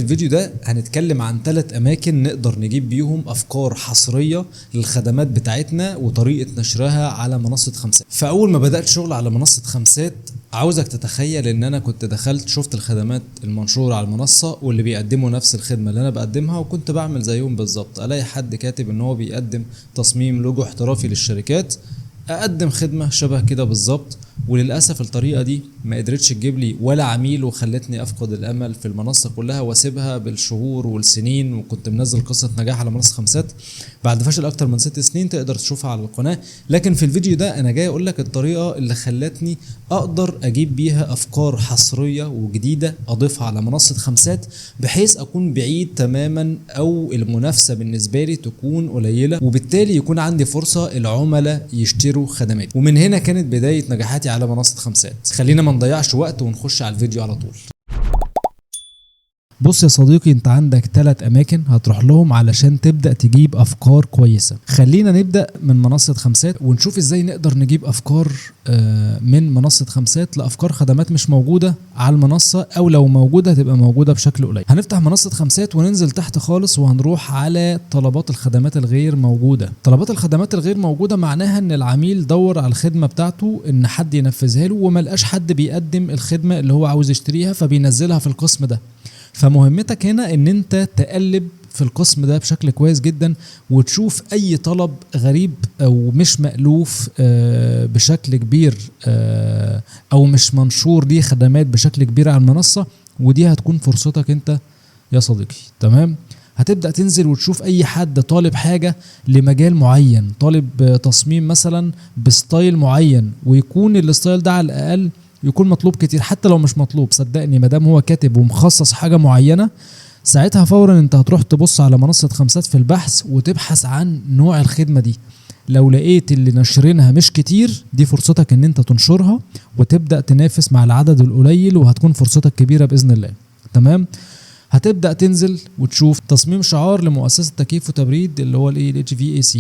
الفيديو ده هنتكلم عن 3 أماكن نقدر نجيب بيهم أفكار حصرية للخدمات بتاعتنا وطريقة نشرها على منصة خمسات. فأول ما بدأت شغل على منصة خمسات عاوزك تتخيل إن أنا كنت دخلت شفت الخدمات المنشورة على المنصة واللي بيقدموا نفس الخدمة اللي أنا بقدمها، وكنت بعمل زيهم بالظبط. ألاقي حد كاتب إن هو بيقدم تصميم لوجو احترافي للشركات، اقدم خدمه شبه كده بالظبط. وللاسف الطريقه دي ما قدرتش تجيب لي ولا عميل، وخلتني افقد الامل في المنصه كلها واسيبها بالشهور والسنين. وكنت منزل قصه نجاح على منصه خمسات بعد فشل اكتر من 6 سنين، تقدر تشوفها على القناه. لكن في الفيديو ده انا جاي اقول لك الطريقه اللي خلتني اقدر اجيب بيها افكار حصريه وجديده اضيفها على منصه خمسات، بحيث اكون بعيد تماما او المنافسه بالنسبه لي تكون قليله، وبالتالي يكون عندي فرصه العملاء يشتروا خدماتي. ومن هنا كانت بدايه نجاحاتي على منصه خمسات. خلينا ما نضيعش وقت ونخش على الفيديو على طول. بص يا صديقي، انت عندك 3 اماكن هتروح لهم علشان تبدأ تجيب افكار كويسة. خلينا نبدأ من منصة خمسات ونشوف ازاي نقدر نجيب افكار من منصة خمسات لافكار خدمات مش موجودة على المنصة، او لو موجودة هتبقى موجودة بشكل قليل. هنفتح منصة خمسات وننزل تحت خالص وهنروح على طلبات الخدمات الغير موجودة. طلبات الخدمات الغير موجودة معناها ان العميل دور على الخدمة بتاعته ان حد ينفذها له، وما لقاش حد بيقدم الخدمة اللي هو عاوز يشتريها فبينزلها في القسم ده. فمهمتك هنا ان انت تقلب في القسم ده بشكل كويس جدا، وتشوف اي طلب غريب او مش مألوف بشكل كبير او مش منشور ليه خدمات بشكل كبير على المنصة، ودي هتكون فرصتك انت يا صديقي. تمام، هتبدأ تنزل وتشوف اي حد طالب حاجة لمجال معين، طالب تصميم مثلا بستايل معين، ويكون الستايل ده على الاقل يكون مطلوب كتير. حتى لو مش مطلوب صدقني، مادام هو كاتب ومخصص حاجة معينة، ساعتها فورا انت هتروح تبص على منصة خمسات في البحث وتبحث عن نوع الخدمة دي. لو لقيت اللي نشرينها مش كتير، دي فرصتك ان انت تنشرها وتبدأ تنافس مع العدد القليل، وهتكون فرصتك كبيرة بإذن الله. تمام، هتبدأ تنزل وتشوف تصميم شعار لمؤسسة تكييف وتبريد اللي هو ال HVAC.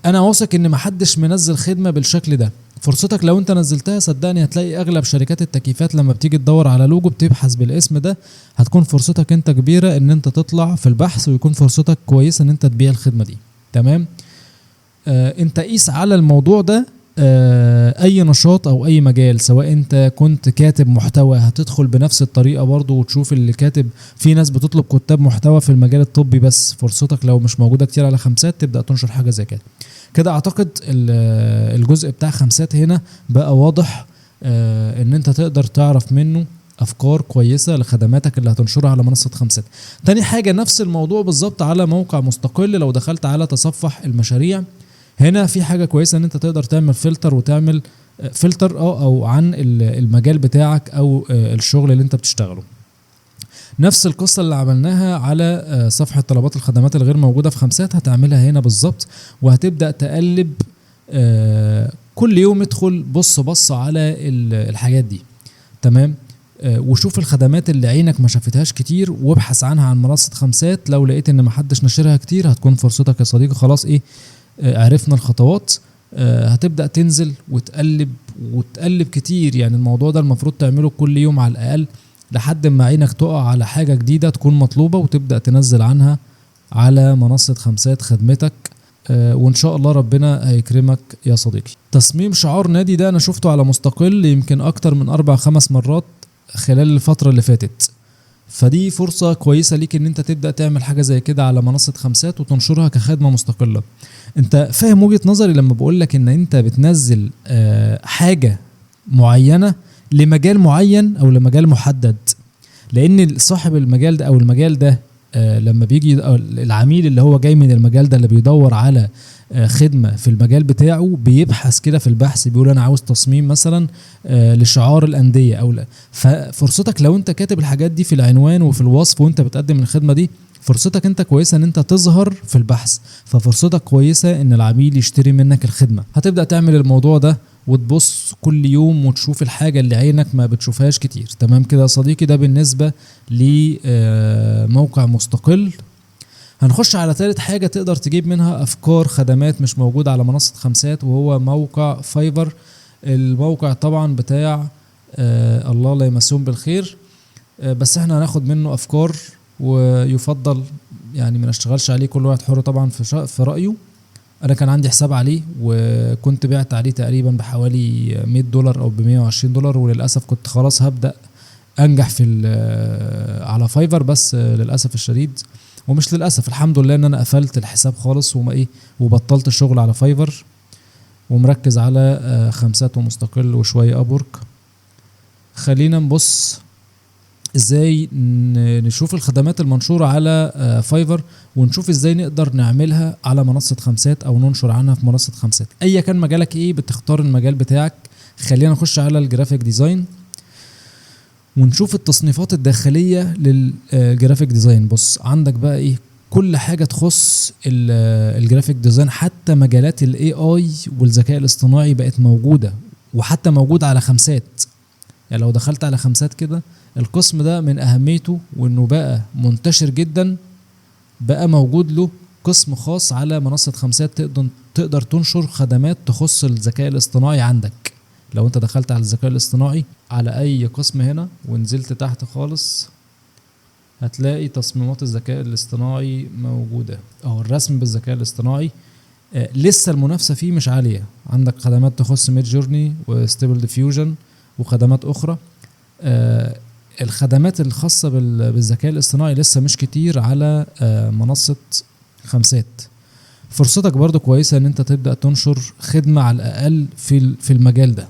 انا واثق ان محدش منزل خدمة بالشكل ده. فرصتك لو انت نزلتها صدقني هتلاقي اغلب شركات التكييفات لما بتيجي تدور على لوجو بتبحث بالاسم ده. هتكون فرصتك انت كبيرة ان انت تطلع في البحث، ويكون فرصتك كويسة ان انت تبيع الخدمة دي. تمام، انت قيس على الموضوع ده اي نشاط او اي مجال. سواء انت كنت كاتب محتوى هتدخل بنفس الطريقة برضو وتشوف اللي كاتب. في ناس بتطلب كتاب محتوى في المجال الطبي بس، فرصتك لو مش موجودة كتير على خمسات تبدأ تنشر حاجة زي كده. كده اعتقد الجزء بتاع خمسات هنا بقى واضح، ان انت تقدر تعرف منه افكار كويسة لخدماتك اللي هتنشرها على منصة خمسات. تاني حاجة نفس الموضوع بالظبط على موقع مستقل. لو دخلت على تصفح المشاريع، هنا في حاجة كويسة ان انت تقدر تعمل فلتر، وتعمل فلتر او عن المجال بتاعك او الشغل اللي انت بتشتغله. نفس القصة اللي عملناها على صفحة طلبات الخدمات الغير موجودة في خمسات هتعملها هنا بالظبط، وهتبدأ تقلب كل يوم. ادخل بص على الحاجات دي. تمام، وشوف الخدمات اللي عينك ما شافتهاش كتير وابحث عنها عن منصة خمسات. لو لقيت ان محدش نشرها كتير هتكون فرصتك يا صديقي. خلاص عرفنا الخطوات. هتبدأ تنزل وتقلب كتير. يعني الموضوع ده المفروض تعمله كل يوم على الأقل، لحد ما عينك تقع على حاجة جديدة تكون مطلوبة، وتبدأ تنزل عنها على منصة خمسات خدمتك. وإن شاء الله ربنا هيكرمك يا صديقي. تصميم شعار نادي ده أنا شفته على مستقل يمكن أكتر من 4-5 مرات خلال الفترة اللي فاتت. فدي فرصة كويسة ليك إن أنت تبدأ تعمل حاجة زي كده على منصة خمسات وتنشرها كخدمة مستقلة. أنت فاهم وجهة نظري لما بقولك إن أنت بتنزل حاجة معينة لمجال معين او لمجال محدد. لان صاحب المجال ده او المجال ده لما بيجي العميل اللي هو جاي من المجال ده اللي بيدور على خدمة في المجال بتاعه، بيبحث كده في البحث بيقول انا عاوز تصميم مثلا لشعار الأندية او لا. ففرصتك لو انت كاتب الحاجات دي في العنوان وفي الوصف وانت بتقدم الخدمة دي، فرصتك انت كويسة ان انت تظهر في البحث. ففرصتك كويسة ان العميل يشتري منك الخدمة. هتبدأ تعمل الموضوع ده وتبص كل يوم وتشوف الحاجة اللي عينك ما بتشوفهاش كتير. تمام كده يا صديقي، ده بالنسبة لموقع مستقل. هنخش على ثالث حاجة تقدر تجيب منها أفكار خدمات مش موجودة على منصة خمسات، وهو موقع فايفر. الموقع طبعا بتاع الله لا يمسهم بالخير. بس احنا هناخد منه افكار، ويفضل يعني ما نشتغلش عليه، كل واحد حر طبعا في رأيه. انا كان عندي حساب عليه وكنت بعت عليه تقريبا بحوالي $100 او ب$120، وللاسف كنت خلاص هبدأ انجح في على فايفر، بس للاسف الشديد، ومش للاسف الحمد لله، ان انا قفلت الحساب خالص وبطلت الشغل على فايفر، ومركز على خمسات ومستقل وشوية ابورك. خلينا نبص ازاي نشوف الخدمات المنشورة على فايفر، ونشوف ازاي نقدر نعملها على منصة خمسات او ننشر عنها في منصة خمسات. ايا كان مجالك ايه بتختار المجال بتاعك. خلينا نخش على الجرافيك ديزاين ونشوف التصنيفات الداخلية للجرافيك ديزاين. بص عندك بقى ايه كل حاجة تخص الجرافيك ديزاين، حتى مجالات الاي اي والذكاء الاصطناعي بقت موجودة، وحتى موجود على خمسات. يعني لو دخلت على خمسات كده، القسم ده من اهميته وانه بقى منتشر جدا، بقى موجود له قسم خاص على منصة خمسات، تقدر تنشر خدمات تخص الذكاء الاصطناعي عندك. لو انت دخلت على الذكاء الاصطناعي على اي قسم هنا ونزلت تحت خالص، هتلاقي تصميمات الذكاء الاصطناعي موجودة، او الرسم بالذكاء الاصطناعي. لسه المنافسة فيه مش عالية. عندك خدمات تخص ميد جورني وستيبل ديفيوجن وخدمات اخرى. الخدمات الخاصة بالذكاء الاصطناعي لسه مش كتير على منصة خمسات. فرصتك برضو كويسة ان انت تبدأ تنشر خدمة على الاقل في المجال ده.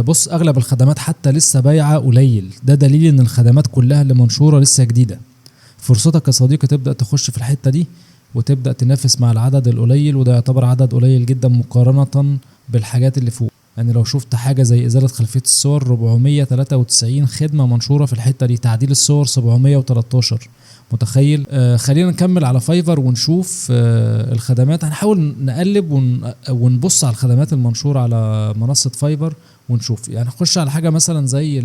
بص اغلب الخدمات حتى لسه بايعة قليل، ده دليل ان الخدمات كلها اللي منشورة لسه جديدة. فرصتك يا صديقي تبدأ تخش في الحتة دي وتبدأ تنافس مع العدد القليل، وده يعتبر عدد قليل جدا مقارنة بالحاجات اللي فوق. يعني لو شفت حاجة زي إزالة خلفية الصور 493 خدمة منشورة في الحتة دي، تعديل الصور 713. متخيل؟ خلينا نكمل على فايفر ونشوف الخدمات. هنحاول نقلب ونبص على الخدمات المنشورة على منصة فايفر ونشوف. يعني نخش على حاجة مثلا زي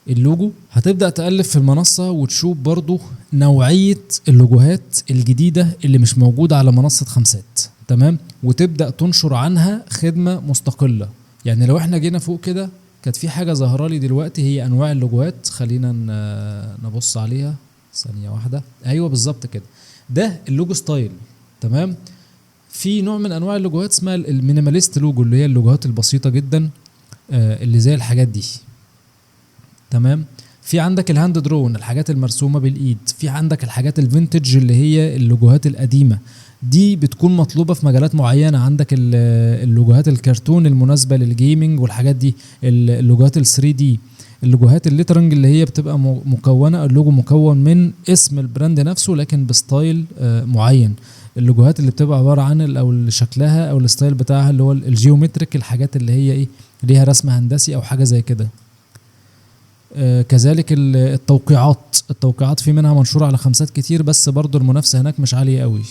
اللوجو. هتبدأ تقلب في المنصة وتشوف برضو نوعية اللوجوهات الجديدة اللي مش موجودة على منصة خمسات، تمام؟ وتبدأ تنشر عنها خدمة مستقلة. يعني لو احنا جينا فوق كده، كانت في حاجة ظاهرة لي دلوقتي هي انواع اللوجوهات. خلينا نبص عليها ثانية واحدة. ايوه بالظبط كده، ده اللوجو ستايل، تمام؟ في نوع من انواع اللوجوهات اسمها المينيماليست لوجو، اللي هي اللوجوهات البسيطة جدا اللي زي الحاجات دي، تمام؟ في عندك الهاند درون، الحاجات المرسومة بالايد. في عندك الحاجات الفينتج اللي هي اللوجوهات القديمة، دي بتكون مطلوبة في مجالات معينة. عندك اللوجوهات الكرتون المناسبة للجيمنج والحاجات دي، اللوجوهات ال 3D، اللوجوهات الليترنج اللي هي بتبقى مكونة، اللوجو مكون من اسم البراند نفسه لكن بستايل معين. اللوجوهات اللي بتبقى عبارة عن او شكلها او الستايل بتاعها اللي هو الجيومتريك، الحاجات اللي هي ايه ليها رسم هندسي او حاجة زي كده. كذلك التوقيعات في منها منشورة على خمسات كتير، بس برضو المنافسة هناك مش عالية قوي.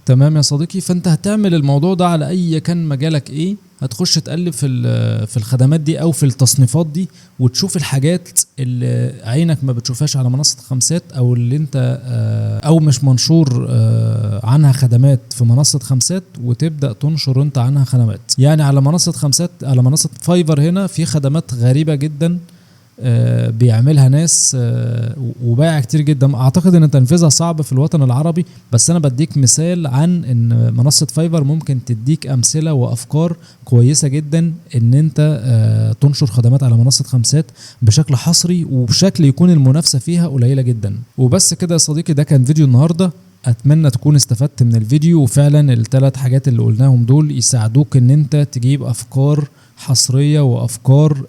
تمام يا صديقي. فانت هتعمل الموضوع ده على اي كان مجالك ايه، هتخش تقلب في الخدمات دي او في التصنيفات دي، وتشوف الحاجات اللي عينك ما بتشوفهاش على منصة خمسات، او اللي انت او مش منشور عنها خدمات في منصة خمسات، وتبدأ تنشر انت عنها خدمات. يعني على منصة خمسات، على منصة فايفر هنا في خدمات غريبة جدا بيعملها ناس وبايع كتير جدا. اعتقد ان تنفيذها صعب في الوطن العربي، بس انا بديك مثال عن ان منصة فايفر ممكن تديك امثلة وافكار كويسة جدا ان انت تنشر خدمات على منصة خمسات بشكل حصري وبشكل يكون المنافسة فيها قليلة جدا. وبس كده يا صديقي، ده كان فيديو النهاردة. اتمنى تكون استفدت من الفيديو، وفعلا الثلاث حاجات اللي قلناهم دول يساعدوك ان انت تجيب افكار حصرية وافكار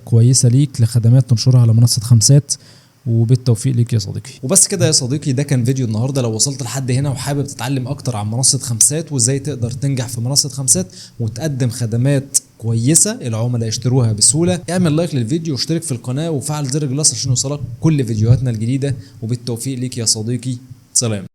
كويسة ليك لخدمات تنشرها على منصة خمسات. وبالتوفيق ليك يا صديقي. وبس كده يا صديقي، ده كان فيديو النهارده. لو وصلت لحد هنا وحابب تتعلم اكتر عن منصة خمسات وازاي تقدر تنجح في منصة خمسات وتقدم خدمات كويسة العملاء يشتروها بسهولة، اعمل لايك للفيديو واشترك في القناة وفعل زر الجرس عشان يوصلك كل فيديوهاتنا الجديدة. وبالتوفيق ليك يا صديقي. سلام.